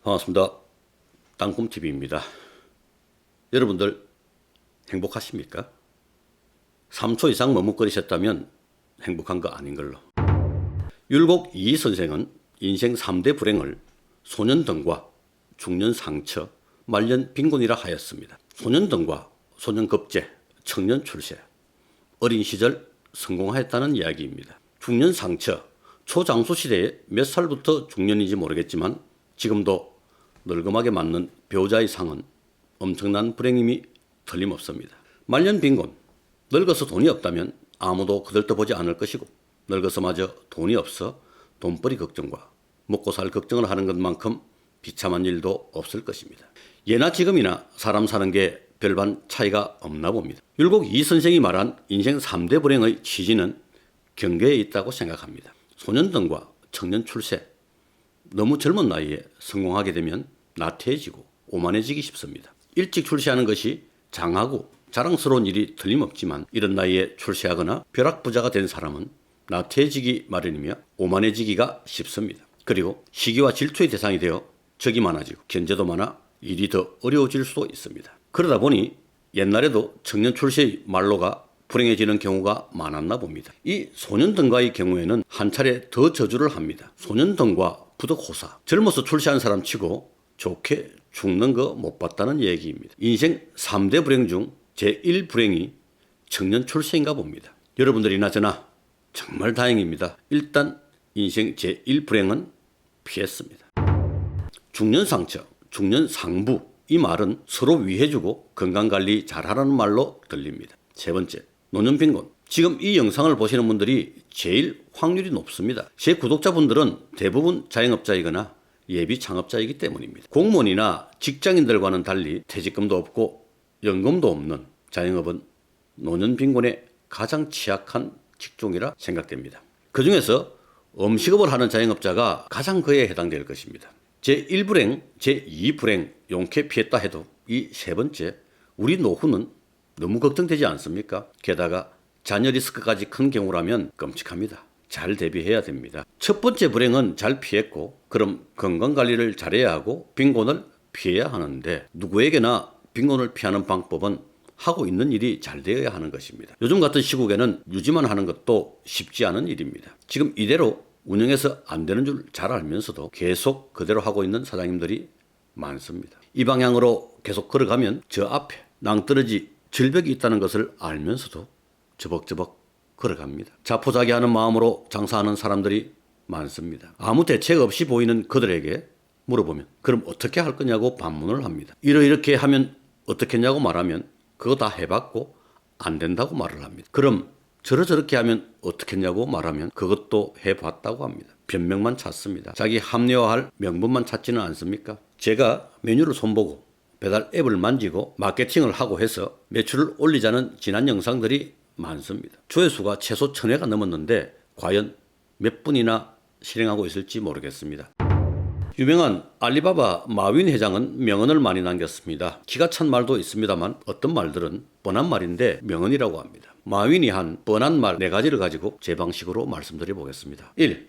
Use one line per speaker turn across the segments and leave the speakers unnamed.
반갑습니다. 땅꿈TV입니다. 여러분들 행복하십니까? 3초 이상 머뭇거리셨다면 행복한 거 아닌 걸로. 율곡 이희 선생은 인생 3대 불행을 소년등과 중년상처, 말년 빈곤이라 하였습니다. 소년등과 소년급제, 청년 출세, 어린 시절 성공하였다는 이야기입니다. 중년상처, 초장수 시대에 몇 살부터 중년인지 모르겠지만 지금도 늙음하게 맞는 배우자의 상은 엄청난 불행임이 틀림없습니다. 말년 빈곤, 늙어서 돈이 없다면 아무도 거들떠보지 않을 것이고 늙어서마저 돈이 없어 돈벌이 걱정과 먹고 살 걱정을 하는 것만큼 비참한 일도 없을 것입니다. 예나 지금이나 사람 사는 게 별반 차이가 없나 봅니다. 율곡 이 선생이 말한 인생 3대 불행의 취지는 경계에 있다고 생각합니다. 소년등과 청년 출세, 너무 젊은 나이에 성공하게 되면 나태해지고 오만해지기 쉽습니다. 일찍 출세하는 것이 장하고 자랑스러운 일이 틀림없지만 이런 나이에 출세하거나 벼락부자가 된 사람은 나태해지기 마련이며 오만해지기가 쉽습니다. 그리고 시기와 질투의 대상이 되어 적이 많아지고 견제도 많아 일이 더 어려워질 수도 있습니다. 그러다 보니 옛날에도 청년 출세의 말로가 불행해지는 경우가 많았나 봅니다. 이 소년등과의 경우에는 한 차례 더 저주를 합니다. 소년등과 부덕호사, 젊어서 출세한 사람 치고 좋게 죽는 거 못 봤다는 얘기입니다. 인생 3대 불행 중 제1불행이 청년 출세인가 봅니다. 여러분들이나 저나 정말 다행입니다. 일단 인생 제1불행은 피했습니다. 중년상처, 중년상부, 이 말은 서로 위해주고 건강관리 잘하라는 말로 들립니다. 세 번째, 노년빈곤. 지금 이 영상을 보시는 분들이 제일 확률이 높습니다. 제 구독자분들은 대부분 자영업자이거나 예비 창업자이기 때문입니다. 공무원이나 직장인들과는 달리 퇴직금도 없고 연금도 없는 자영업은 노년빈곤에 가장 취약한 직종이라 생각됩니다. 그 중에서 음식업을 하는 자영업자가 가장 그에 해당될 것입니다. 제1불행, 제2불행 용케 피했다 해도 이 세 번째, 우리 노후는 너무 걱정되지 않습니까? 게다가 자녀 리스크까지 큰 경우라면 끔찍합니다. 잘 대비해야 됩니다. 첫 번째 불행은 잘 피했고 그럼 건강관리를 잘해야 하고 빈곤을 피해야 하는데 누구에게나 빈곤을 피하는 방법은 하고 있는 일이 잘 되어야 하는 것입니다. 요즘 같은 시국에는 유지만 하는 것도 쉽지 않은 일입니다. 지금 이대로 운영해서 안 되는 줄 잘 알면서도 계속 그대로 하고 있는 사장님들이 많습니다. 이 방향으로 계속 걸어가면 저 앞에 낭떠러지 절벽이 있다는 것을 알면서도 저벅저벅 걸어갑니다. 자포자기하는 마음으로 장사하는 사람들이 많습니다. 아무 대책 없이 보이는 그들에게 물어보면 그럼 어떻게 할 거냐고 반문을 합니다. 이렇게 하면 어떻겠냐고 말하면 그거 다 해봤고 안 된다고 말을 합니다. 그럼 저렇게 하면 어떻겠냐고 말하면 그것도 해봤다고 합니다. 변명만 찾습니다. 자기 합리화할 명분만 찾지는 않습니까? 제가 메뉴를 손보고 배달 앱을 만지고 마케팅을 하고 해서 매출을 올리자는 지난 영상들이 많습니다. 조회수가 최소 1000회가 넘었는데 과연 몇 분이나 실행하고 있을지 모르겠습니다. 유명한 알리바바 마윈 회장은 명언을 많이 남겼습니다. 기가 찬 말도 있습니다만 어떤 말들은 뻔한 말인데 명언이라고 합니다. 마윈이 한 뻔한 말 4가지를 가지고 제 방식으로 말씀드려 보겠습니다. 1.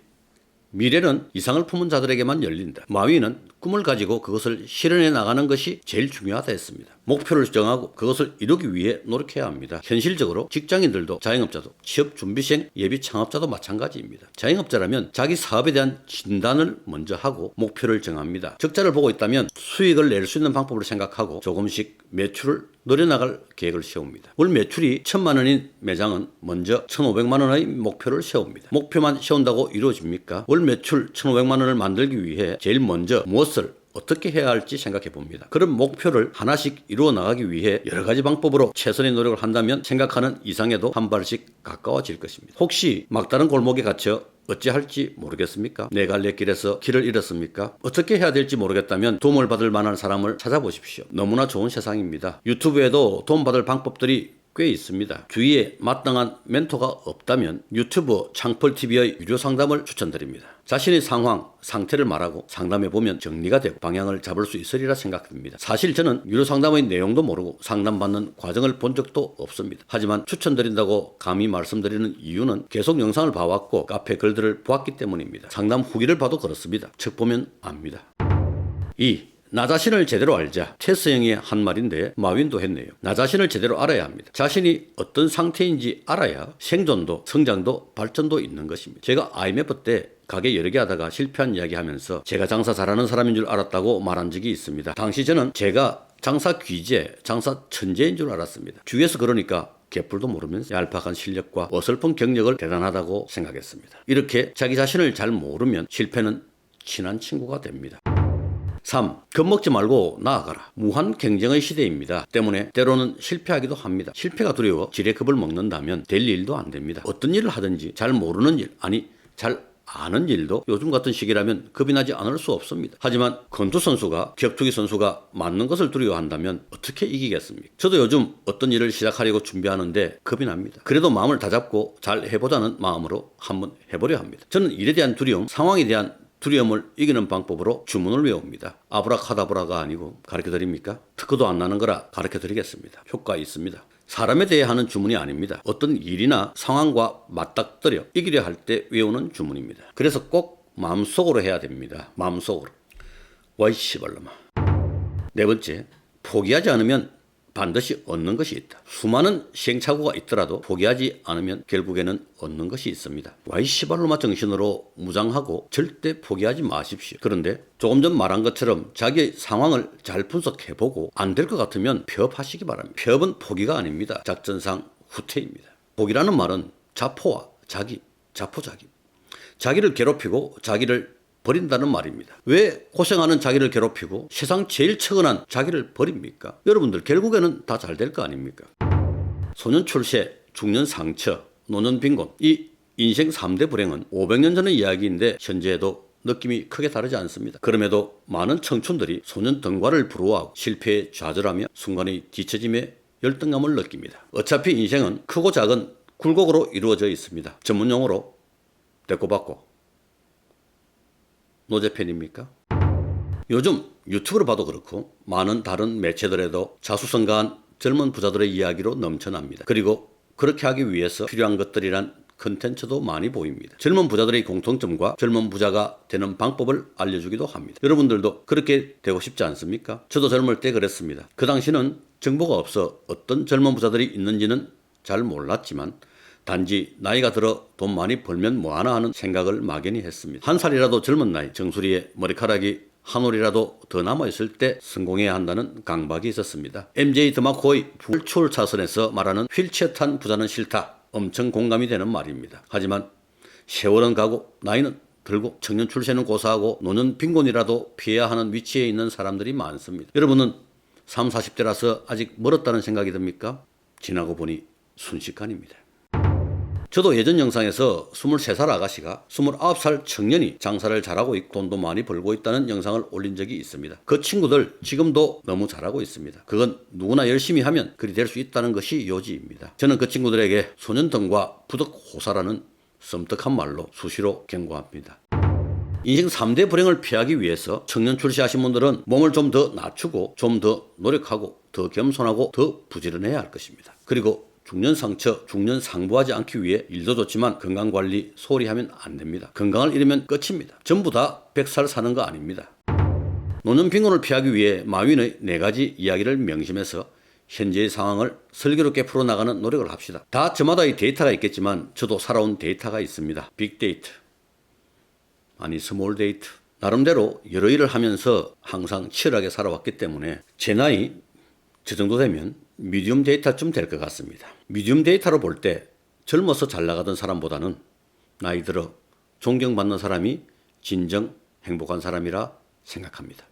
미래는 이상을 품은 자들에게만 열린다. 마윈은 꿈을 가지고 그것을 실현해 나가는 것이 제일 중요하다 했습니다. 목표를 정하고 그것을 이루기 위해 노력해야 합니다. 현실적으로 직장인들도 자영업자도 취업 준비생 예비 창업자도 마찬가지입니다. 자영업자라면 자기 사업에 대한 진단을 먼저 하고 목표를 정합니다. 적자를 보고 있다면 수익을 낼 수 있는 방법을 생각하고 조금씩 매출을 늘려나갈 계획을 세웁니다. 월 매출이 1000만 원인 매장은 먼저 1500만 원의 목표를 세웁니다. 목표만 세운다고 이루어집니까? 월 매출 1500만 원을 만들기 위해 제일 먼저 무엇을 어떻게 해야 할지 생각해 봅니다. 그런 목표를 하나씩 이루어 나가기 위해 여러 가지 방법으로 최선의 노력을 한다면 생각하는 이상에도 한 발씩 가까워질 것입니다. 혹시 막다른 골목에 갇혀 어찌할지 모르겠습니까? 네 갈래 길에서 길을 잃었습니까? 어떻게 해야 될지 모르겠다면 도움을 받을 만한 사람을 찾아보십시오. 너무나 좋은 세상입니다. 유튜브에도 도움 받을 방법들이 꽤 있습니다. 주위에 마땅한 멘토가 없다면 유튜브 창펄TV의 유료 상담을 추천드립니다. 자신의 상태를 말하고 상담해보면 정리가 되고 방향을 잡을 수 있으리라 생각됩니다. 사실 저는 유료 상담의 내용도 모르고 상담받는 과정을 본 적도 없습니다. 하지만 추천드린다고 감히 말씀드리는 이유는 계속 영상을 봐왔고 카페 글들을 보았기 때문입니다. 상담 후기를 봐도 그렇습니다. 책 보면 압니다. 2. 나 자신을 제대로 알자. 테스형의 한 말인데 마윈도 했네요. 나 자신을 제대로 알아야 합니다. 자신이 어떤 상태인지 알아야 생존도, 성장도, 발전도 있는 것입니다. 제가 IMF 때 가게 여러 개 하다가 실패한 이야기 하면서 제가 장사 잘하는 사람인 줄 알았다고 말한 적이 있습니다. 당시 저는 제가 장사 귀재, 장사 천재인 줄 알았습니다. 주위에서 그러니까 개뿔도 모르면서 얄팍한 실력과 어설픈 경력을 대단하다고 생각했습니다. 이렇게 자기 자신을 잘 모르면 실패는 친한 친구가 됩니다. 3. 겁먹지 말고 나아가라. 무한 경쟁의 시대입니다. 때문에 때로는 실패하기도 합니다. 실패가 두려워 지레 겁을 먹는다면 될 일도 안 됩니다. 어떤 일을 하든지 잘 모르는 일, 아니 잘 아는 일도 요즘 같은 시기라면 겁이 나지 않을 수 없습니다. 하지만 권투 선수가 격투기 선수가 맞는 것을 두려워한다면 어떻게 이기겠습니까? 저도 요즘 어떤 일을 시작하려고 준비하는데 겁이 납니다. 그래도 마음을 다잡고 잘 해보자는 마음으로 한번 해보려 합니다. 저는 일에 대한 두려움, 상황에 대한 두려움을 이기는 방법으로 주문을 외웁니다. 아브라카다브라가 아니고 가르쳐드립니까? 특허도 안 나는 거라 가르쳐드리겠습니다. 효과 있습니다. 사람에 대해 하는 주문이 아닙니다. 어떤 일이나 상황과 맞닥뜨려 이기려 할 때 외우는 주문입니다. 그래서 꼭 마음속으로 해야 됩니다. 마음속으로. 와이 씨발놈아. 4번째, 포기하지 않으면 반드시 얻는 것이 있다. 수많은 시행착오가 있더라도 포기하지 않으면 결국에는 얻는 것이 있습니다. 와이 씨발놈아 정신으로 무장하고 절대 포기하지 마십시오. 그런데 조금 전 말한 것처럼 자기의 상황을 잘 분석해보고 안 될 것 같으면 폐업하시기 바랍니다. 폐업은 포기가 아닙니다. 작전상 후퇴입니다. 포기라는 말은 자포와 자기, 자포자기. 자기를 괴롭히고 자기를 버린다는 말입니다. 왜 고생하는 자기를 괴롭히고 세상 제일 처근한 자기를 버립니까? 여러분들 결국에는 다 잘 될 거 아닙니까? 소년 출세, 중년 상처, 노년 빈곤. 이 인생 3대 불행은 500년 전의 이야기인데 현재에도 느낌이 크게 다르지 않습니다. 그럼에도 많은 청춘들이 소년 등과를 부러워하고 실패에 좌절하며 순간의 뒤처짐에 열등감을 느낍니다. 어차피 인생은 크고 작은 굴곡으로 이루어져 있습니다. 전문용어로 대꾸받고 노제팬입니까? 요즘 유튜브를 봐도 그렇고 많은 다른 매체들에도 자수성가한 젊은 부자들의 이야기로 넘쳐납니다. 그리고 그렇게 하기 위해서 필요한 것들이란 컨텐츠도 많이 보입니다. 젊은 부자들의 공통점과 젊은 부자가 되는 방법을 알려주기도 합니다. 여러분들도 그렇게 되고 싶지 않습니까? 저도 젊을 때 그랬습니다. 그 당시는 정보가 없어 어떤 젊은 부자들이 있는지는 잘 몰랐지만 단지 나이가 들어 돈 많이 벌면 뭐하나 하는 생각을 막연히 했습니다. 한 살이라도 젊은 나이 정수리에 머리카락이 한 올이라도 더 남아있을 때 성공해야 한다는 강박이 있었습니다. MJ 드마코의 불출 차선에서 말하는 휠체어 탄 부자는 싫다. 엄청 공감이 되는 말입니다. 하지만 세월은 가고 나이는 들고 청년 출세는 고사하고 노년 빈곤이라도 피해야 하는 위치에 있는 사람들이 많습니다. 여러분은 30, 40대라서 아직 멀었다는 생각이 듭니까? 지나고 보니 순식간입니다. 저도 예전 영상에서 23살 아가씨가 29살 청년이 장사를 잘하고 있고 돈도 많이 벌고 있다는 영상을 올린 적이 있습니다. 그 친구들 지금도 너무 잘하고 있습니다. 그건 누구나 열심히 하면 그리 될 수 있다는 것이 요지입니다. 저는 그 친구들에게 소년등과 부덕호사라는 섬뜩한 말로 수시로 경고합니다. 인생 3대 불행을 피하기 위해서 청년 출세하신 분들은 몸을 좀 더 낮추고 좀 더 노력하고 더 겸손하고 더 부지런해야 할 것입니다. 그리고 중년 상처, 중년 상부하지 않기 위해 일도 좋지만 건강관리 소홀히 하면 안 됩니다. 건강을 잃으면 끝입니다. 전부 다 100살 사는 거 아닙니다. 노년 빈곤을 피하기 위해 마윈의 4가지 이야기를 명심해서 현재의 상황을 슬기롭게 풀어나가는 노력을 합시다. 다 저마다의 데이터가 있겠지만 저도 살아온 데이터가 있습니다. 빅데이터, 아니 스몰 데이터. 나름대로 여러 일을 하면서 항상 치열하게 살아왔기 때문에 제 나이 저 정도 되면 미디움 데이터쯤 될 것 같습니다. 미디움 데이터로 볼 때 젊어서 잘 나가던 사람보다는 나이 들어 존경받는 사람이 진정 행복한 사람이라 생각합니다.